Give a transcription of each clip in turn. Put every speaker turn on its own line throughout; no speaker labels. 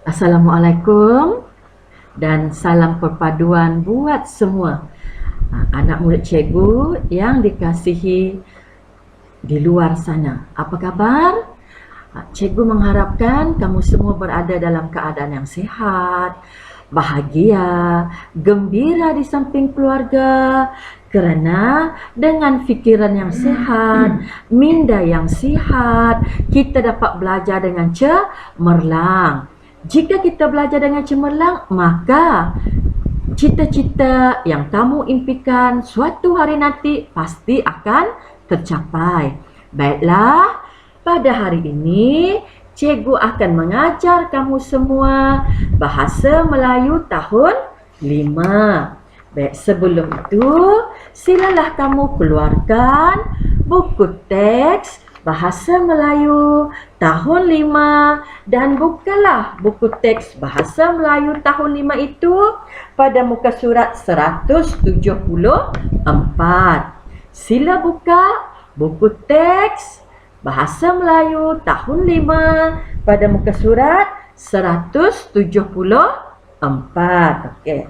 Assalamualaikum dan salam perpaduan buat semua anak murid cikgu yang dikasihi di luar sana. Apa khabar? Cikgu mengharapkan kamu semua berada dalam keadaan yang sihat, bahagia, gembira di samping keluarga, kerana dengan fikiran yang sihat, minda yang sihat, kita dapat belajar dengan cemerlang. Jika kita belajar dengan cemerlang, maka cita-cita yang kamu impikan suatu hari nanti pasti akan tercapai. Baiklah, pada hari ini cikgu akan mengajar kamu semua bahasa Melayu tahun 5. Baik, sebelum itu silalah kamu keluarkan buku teks Bahasa Melayu tahun 5 dan bukalah buku teks Bahasa Melayu tahun 5 itu pada muka surat 174. Sila buka buku teks Bahasa Melayu tahun 5 pada muka surat 174. Okey.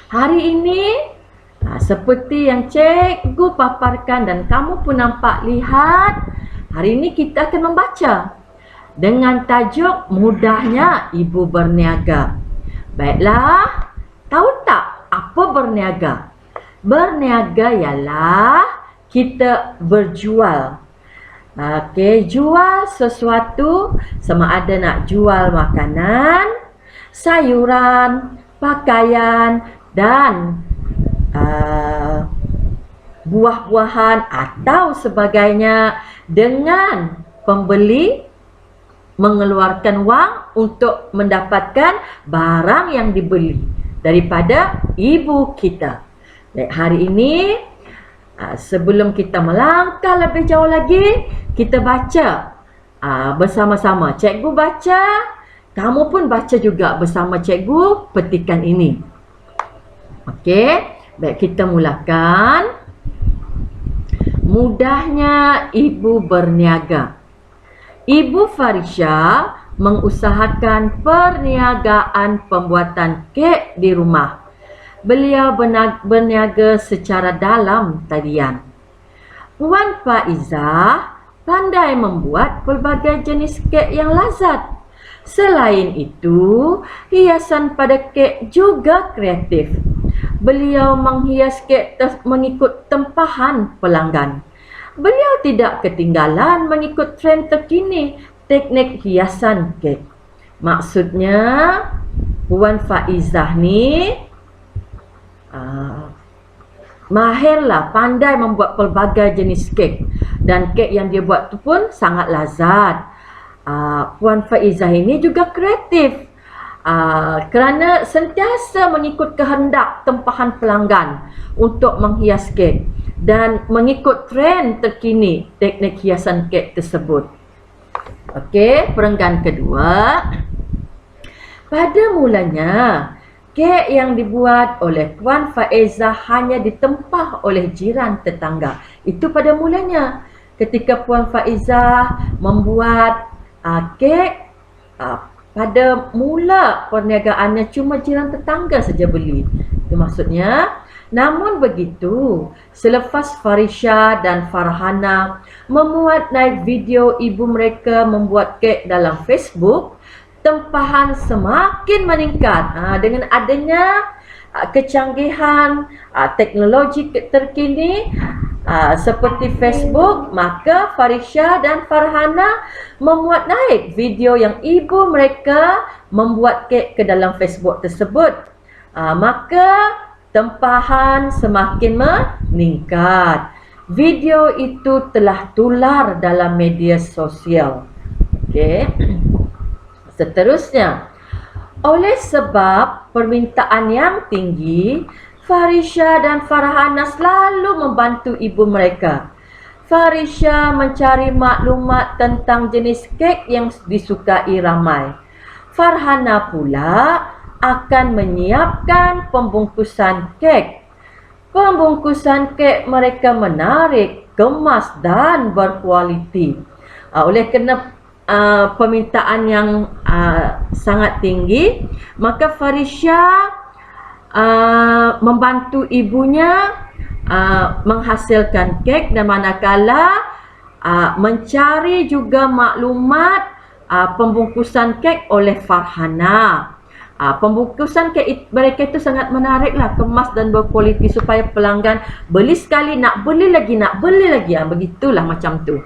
Hari ini seperti yang cikgu paparkan dan kamu pun nampak lihat, hari ini kita akan membaca dengan tajuk Mudahnya Ibu Berniaga. Baiklah, tahu tak apa berniaga? Berniaga ialah kita berjual. Okey, jual sesuatu, sama ada nak jual makanan, sayuran, pakaian dan buah-buahan atau sebagainya, dengan pembeli mengeluarkan wang untuk mendapatkan barang yang dibeli daripada ibu kita. Baik, hari ini sebelum kita melangkah lebih jauh lagi, kita baca bersama-sama. Cikgu baca, kamu pun baca juga bersama cikgu petikan ini. Okey. Baik, kita mulakan. Mudahnya ibu berniaga. Ibu Farisha mengusahakan perniagaan pembuatan kek di rumah. Beliau berniaga secara dalam talian. Puan Faizah pandai membuat pelbagai jenis kek yang lazat. Selain itu, hiasan pada kek juga kreatif. Beliau menghias kek mengikut tempahan pelanggan. Beliau tidak ketinggalan mengikut trend terkini teknik hiasan kek. Maksudnya, Puan Faizah ni mahirlah, pandai membuat pelbagai jenis kek. Dan kek yang dia buat tu pun sangat lazat. Puan Faizah ini juga kreatif. Kerana sentiasa mengikut kehendak tempahan pelanggan untuk menghias kek dan mengikut trend terkini teknik hiasan kek tersebut. Okey, perenggan kedua. Pada mulanya, kek yang dibuat oleh Puan Faizah hanya ditempah oleh jiran tetangga. Itu pada mulanya. Ketika Puan Faizah membuat kek, pada mula perniagaannya cuma jiran tetangga saja beli. Itu maksudnya. Namun begitu, selepas Farisha dan Farhana memuat naik video ibu mereka membuat kek dalam Facebook, tempahan semakin meningkat. Dengan adanya kecanggihan teknologi terkini seperti Facebook, maka Farisha dan Farhana memuat naik video yang ibu mereka membuat kek ke dalam Facebook tersebut. Maka tempahan semakin meningkat. Video itu telah tular dalam media sosial. Okey. Seterusnya, oleh sebab permintaan yang tinggi, Farisha dan Farhana selalu membantu ibu mereka. Farisha mencari maklumat tentang jenis kek yang disukai ramai. Farhana pula akan menyiapkan pembungkusan kek. Pembungkusan kek mereka menarik, kemas dan berkualiti. Oleh kerana permintaan yang sangat tinggi, maka Farisha membantu ibunya menghasilkan kek, dan manakala mencari juga maklumat pembungkusan kek oleh Farhana. Pembungkusan kek mereka itu sangat menariklah, kemas dan berkualiti supaya pelanggan beli sekali nak beli lagi, begitulah macam tu.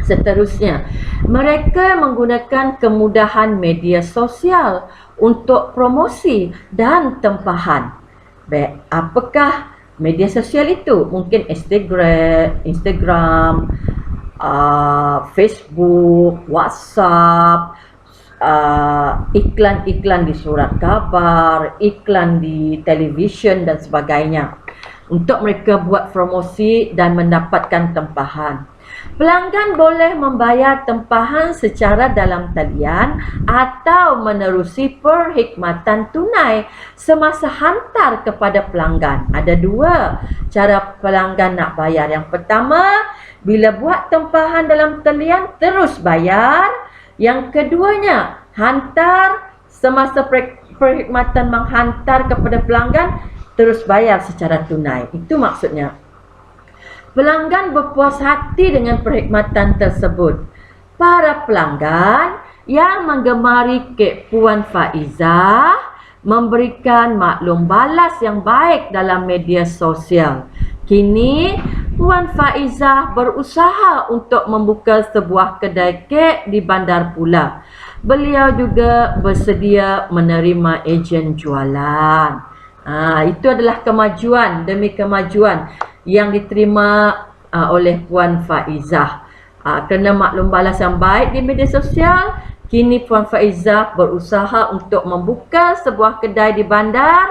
Seterusnya, mereka menggunakan kemudahan media sosial untuk promosi dan tempahan. Baik, apakah media sosial itu? Mungkin Instagram, Facebook, WhatsApp, iklan-iklan di surat kabar, iklan di televisyen dan sebagainya, untuk mereka buat promosi dan mendapatkan tempahan. Pelanggan boleh membayar tempahan secara dalam talian atau menerusi perkhidmatan tunai semasa hantar kepada pelanggan. Ada dua cara pelanggan nak bayar. Yang pertama, bila buat tempahan dalam talian terus bayar. Yang keduanya, hantar semasa perkhidmatan menghantar kepada pelanggan terus bayar secara tunai. Itu maksudnya. Pelanggan berpuas hati dengan perkhidmatan tersebut. Para pelanggan yang menggemari kek Puan Faizah memberikan maklum balas yang baik dalam media sosial. Kini, Puan Faizah berusaha untuk membuka sebuah kedai kek di Bandar pula. Beliau juga bersedia menerima ejen jualan. Itu adalah kemajuan demi kemajuan yang diterima oleh Puan Faizah. Kerana maklum balas yang baik di media sosial, kini Puan Faizah berusaha untuk membuka sebuah kedai di bandar,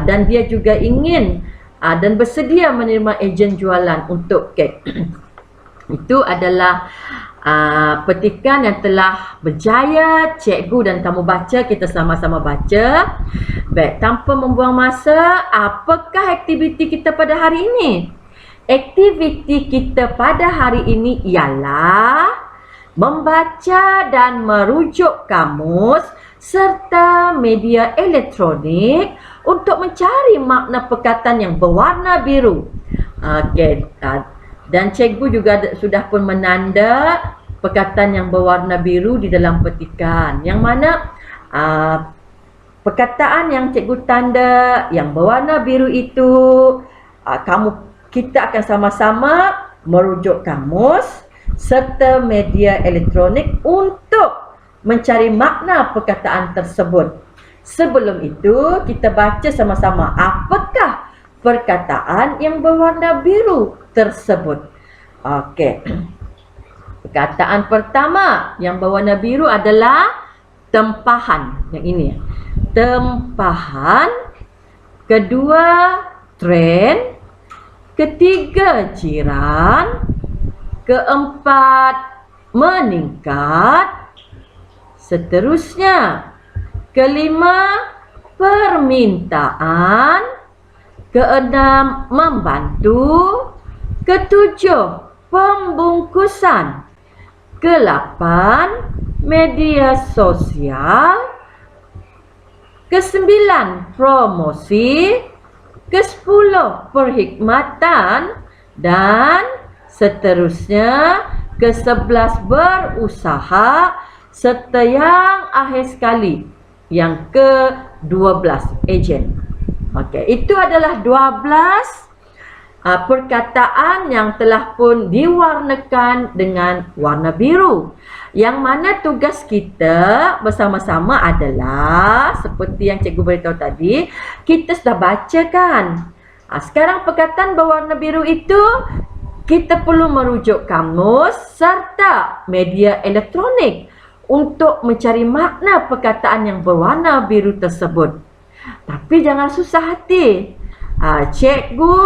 dan dia juga ingin dan bersedia menerima ejen jualan untuk kek. Itu adalah petikan yang telah berjaya cikgu dan kamu baca, kita sama-sama baca. Baik, tanpa membuang masa, apakah aktiviti kita pada hari ini? Aktiviti kita pada hari ini ialah membaca dan merujuk kamus serta media elektronik untuk mencari makna perkataan yang berwarna biru. Dan cikgu juga sudah pun menanda perkataan yang berwarna biru di dalam petikan, yang mana perkataan yang cikgu tanda yang berwarna biru itu, kita akan sama-sama merujuk kamus serta media elektronik untuk mencari makna perkataan tersebut. Sebelum itu, kita baca sama-sama apakah perkataan yang berwarna biru tersebut. Okey. Perkataan pertama yang berwarna biru adalah tempahan. Yang ini. Tempahan. Kedua, tren. Ketiga, jiran. Keempat, meningkat. Seterusnya, kelima, permintaan. Keenam, membantu. Ketujuh, pembungkusan. Kelapan, media sosial. Kesembilan, promosi. Kesepuluh, perkhidmatan. Dan seterusnya, ke-11, berusaha. Serta yang akhir sekali, yang ke-12, ejen. Okey, itu adalah 12 perkataan yang telah pun diwarnakan dengan warna biru. Yang mana tugas kita bersama-sama adalah, seperti yang cikgu beritahu tadi, kita sudah baca kan. Sekarang perkataan berwarna biru itu, kita perlu merujuk kamus serta media elektronik untuk mencari makna perkataan yang berwarna biru tersebut. Tapi jangan susah hati. Cikgu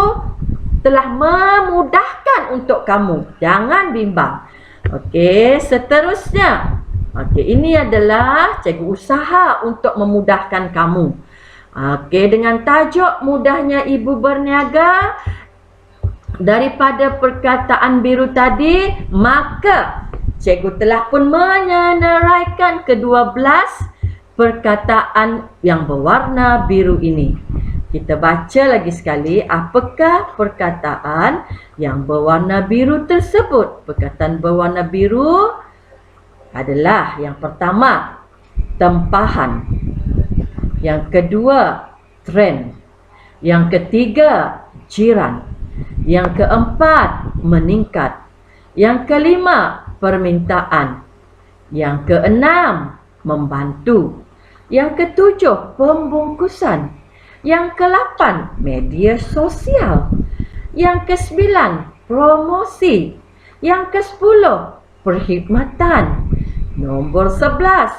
telah memudahkan untuk kamu. Jangan bimbang. Okey, seterusnya. Okey, ini adalah cikgu usaha untuk memudahkan kamu. Okey, dengan tajuk mudahnya ibu berniaga, daripada perkataan biru tadi, maka Cikgu telah pun menyenaraikan ke-12 perkataan yang berwarna biru ini. Kita baca lagi sekali, apakah perkataan yang berwarna biru tersebut? Perkataan berwarna biru adalah yang pertama, tempahan. Yang kedua, trend. Yang ketiga, jiran. Yang keempat, meningkat. Yang kelima, permintaan. Yang keenam, membantu. Yang ketujuh, pembungkusan. Yang ke-8, media sosial. Yang ke-9, promosi. Yang ke-10, perkhidmatan. Nombor 11,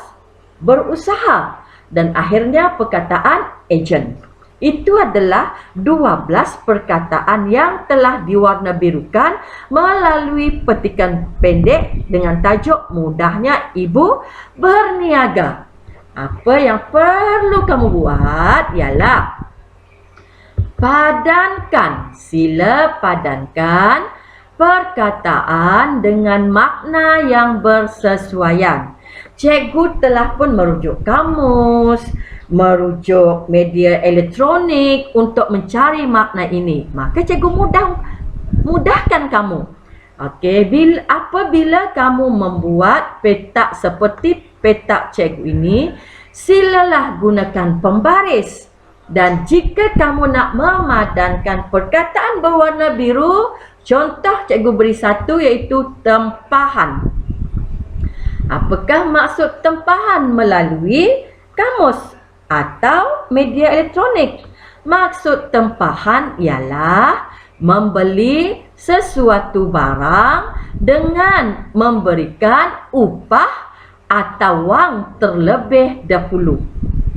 berusaha. Dan akhirnya perkataan agent. Itu adalah 12 perkataan yang telah diwarna birukan melalui petikan pendek dengan tajuk Mudahnya Ibu Berniaga. Apa yang perlu kamu buat ialah sila padankan perkataan dengan makna yang bersesuaian. Cikgu telah pun merujuk kamus, merujuk media elektronik untuk mencari makna ini. Maka cikgu mudahkan kamu. Okey, apabila kamu membuat petak seperti petak cikgu ini, silalah gunakan pembaris. Dan jika kamu nak memadankan perkataan berwarna biru, contoh cikgu beri satu iaitu tempahan. Apakah maksud tempahan melalui kamus atau media elektronik? Maksud tempahan ialah membeli sesuatu barang dengan memberikan upah atau wang terlebih dahulu.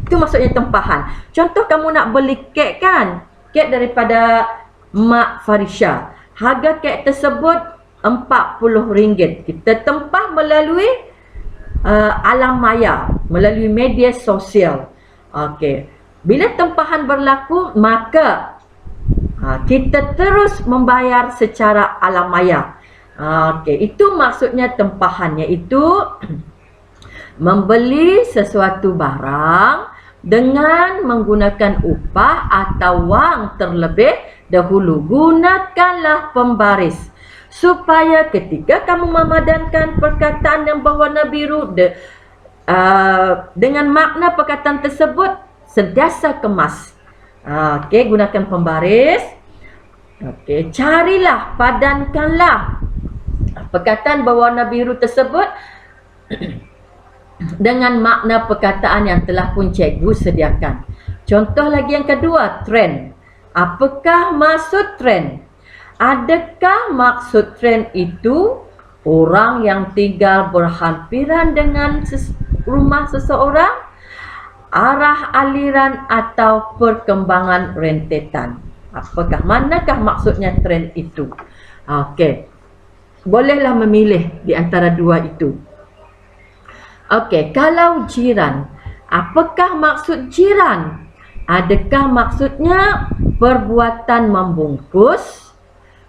Itu maksudnya tempahan. Contoh kamu nak beli kek kan? Kek daripada Mak Farisha. Harga kek tersebut RM40. Kita tempah melalui alam maya, melalui media sosial. Okey. Bila tempahan berlaku, maka kita terus membayar secara alam maya. Okey, itu maksudnya tempahan, iaitu membeli sesuatu barang dengan menggunakan upah atau wang terlebih dahulu. Gunakanlah pembaris supaya ketika kamu memadankan perkataan yang berwarna biru dengan makna perkataan tersebut sentiasa kemas. Okey, gunakan pembaris. Okey, carilah, padankanlah perkataan berwarna biru tersebut dengan makna perkataan yang telah pun cikgu sediakan. Contoh lagi yang kedua, trend. Apakah maksud trend? Adakah maksud trend itu orang yang tinggal berhampiran dengan rumah seseorang, arah aliran atau perkembangan rentetan? Manakah maksudnya trend itu? Okey, bolehlah memilih di antara dua itu. Okey, kalau jiran, apakah maksud jiran? Adakah maksudnya perbuatan membungkus,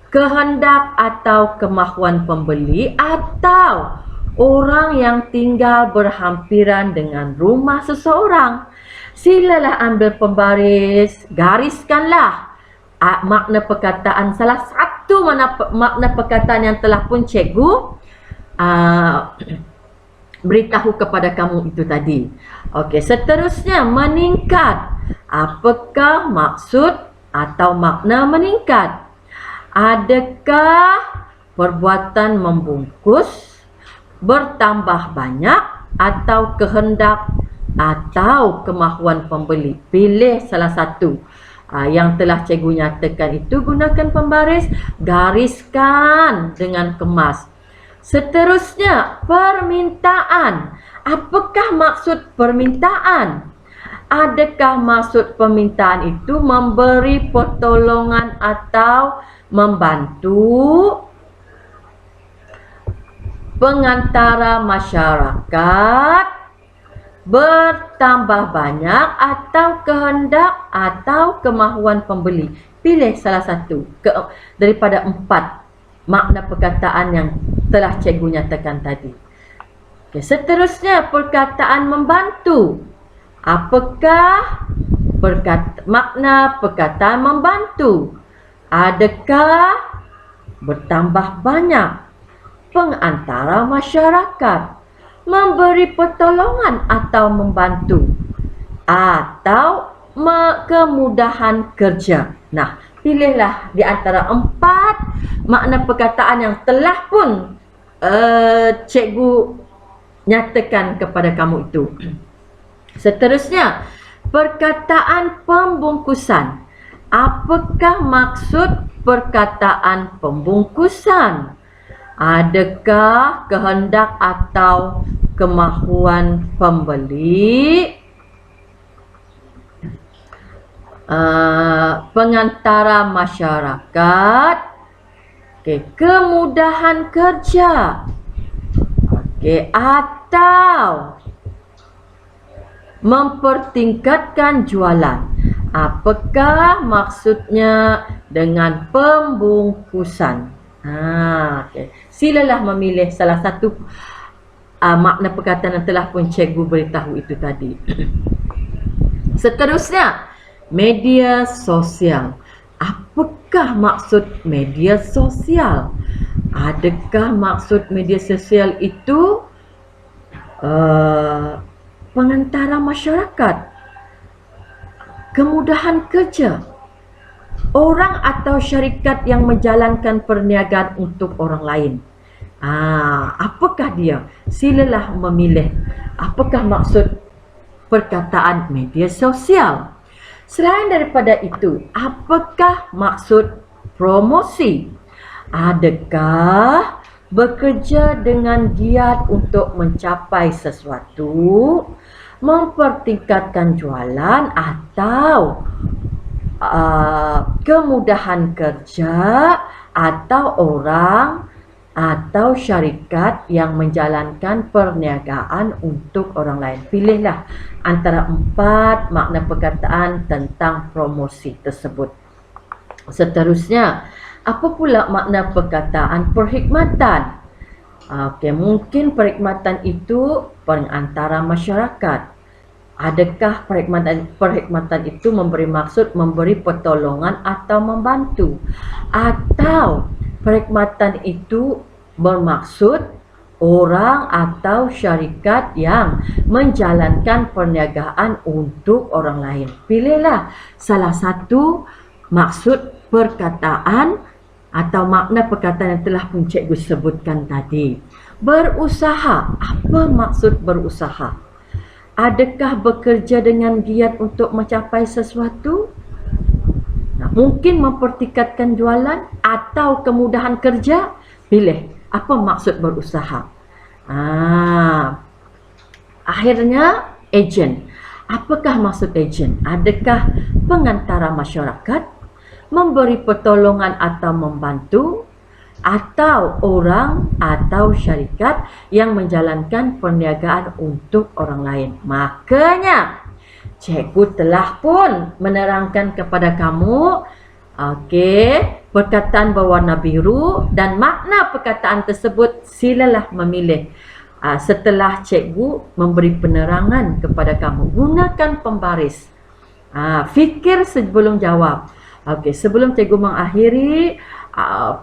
kehendak atau kemahuan pembeli, atau orang yang tinggal berhampiran dengan rumah seseorang? Silalah ambil pembaris, gariskanlah makna perkataan, salah satu makna perkataan yang telah pun cikgu beritahu kepada kamu itu tadi. Okey, seterusnya meningkat. Apakah maksud atau makna meningkat? Adakah perbuatan membungkus bertambah banyak atau kehendak atau kemahuan pembeli? Pilih salah satu. Yang telah cikgu nyatakan itu, gunakan pembaris, gariskan dengan kemas. Seterusnya, permintaan. Apakah maksud permintaan? Adakah maksud permintaan itu memberi pertolongan atau membantu pengantara masyarakat bertambah banyak atau kehendak atau kemahuan pembeli? Pilih salah satu daripada 4 makna perkataan yang telah cikgu nyatakan tadi. Okay, seterusnya perkataan membantu. Apakah makna perkataan membantu? Adakah bertambah banyak pengantara masyarakat, memberi pertolongan atau membantu, atau kemudahan kerja? Nah, pilihlah di antara 4 makna perkataan yang telah pun cikgu nyatakan kepada kamu itu. Seterusnya, perkataan pembungkusan. Apakah maksud perkataan pembungkusan? Adakah kehendak atau kemahuan pembeli, pengantara masyarakat, kemudahan kerja, atau mempertingkatkan jualan? Apakah maksudnya dengan pembungkusan? Silalah memilih salah satu makna perkataan yang telah pun cikgu beritahu itu tadi. Seterusnya, media sosial. Apakah maksud media sosial? Adakah maksud media sosial itu pengantara masyarakat, kemudahan kerja, orang atau syarikat yang menjalankan perniagaan untuk orang lain? Apakah dia? Silalah memilih apakah maksud perkataan media sosial. Selain daripada itu, apakah maksud promosi? Adakah bekerja dengan giat untuk mencapai sesuatu, mempertingkatkan jualan, atau kemudahan kerja, atau orang atau syarikat yang menjalankan perniagaan untuk orang lain? Pilihlah antara 4 makna perkataan tentang promosi tersebut. Seterusnya, apa pula makna perkataan perkhidmatan? Mungkin perkhidmatan itu pengantara masyarakat. Adakah perkhidmatan itu memberi maksud memberi pertolongan atau membantu? Atau perkhidmatan itu bermaksud orang atau syarikat yang menjalankan perniagaan untuk orang lain? Pilihlah salah satu maksud perkataan atau makna perkataan yang telah pun cikgu sebutkan tadi. Berusaha. Apa maksud berusaha? Adakah bekerja dengan giat untuk mencapai sesuatu? Mungkin mempertingkatkan jualan atau kemudahan kerja? Pilih apa maksud berusaha. Akhirnya, ejen. Apakah maksud ejen? Adakah pengantara masyarakat, memberi pertolongan atau membantu, atau orang atau syarikat yang menjalankan perniagaan untuk orang lain? Makanya cikgu telah pun menerangkan kepada kamu perkataan berwarna biru, dan makna perkataan tersebut silalah memilih. Setelah cikgu memberi penerangan kepada kamu, gunakan pembaris. Fikir sebelum jawab. Sebelum cikgu mengakhiri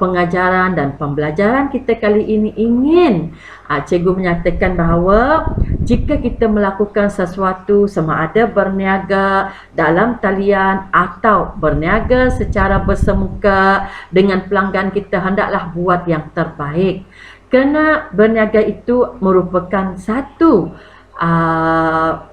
pengajaran dan pembelajaran kita kali ini, ingin cikgu menyatakan bahawa jika kita melakukan sesuatu, sama ada berniaga dalam talian atau berniaga secara bersemuka dengan pelanggan kita, hendaklah buat yang terbaik. Kerana berniaga itu merupakan satu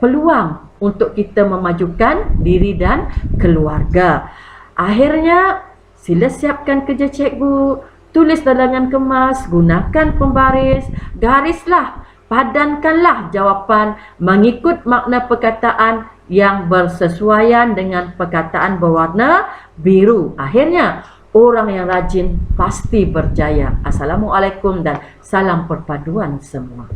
peluang untuk kita memajukan diri dan keluarga. Akhirnya, sila siapkan kerja cikgu, tulis dalam kemas, gunakan pembaris, garislah, padankanlah jawapan mengikut makna perkataan yang bersesuaian dengan perkataan berwarna biru. Akhirnya, orang yang rajin pasti berjaya. Assalamualaikum dan salam perpaduan semua.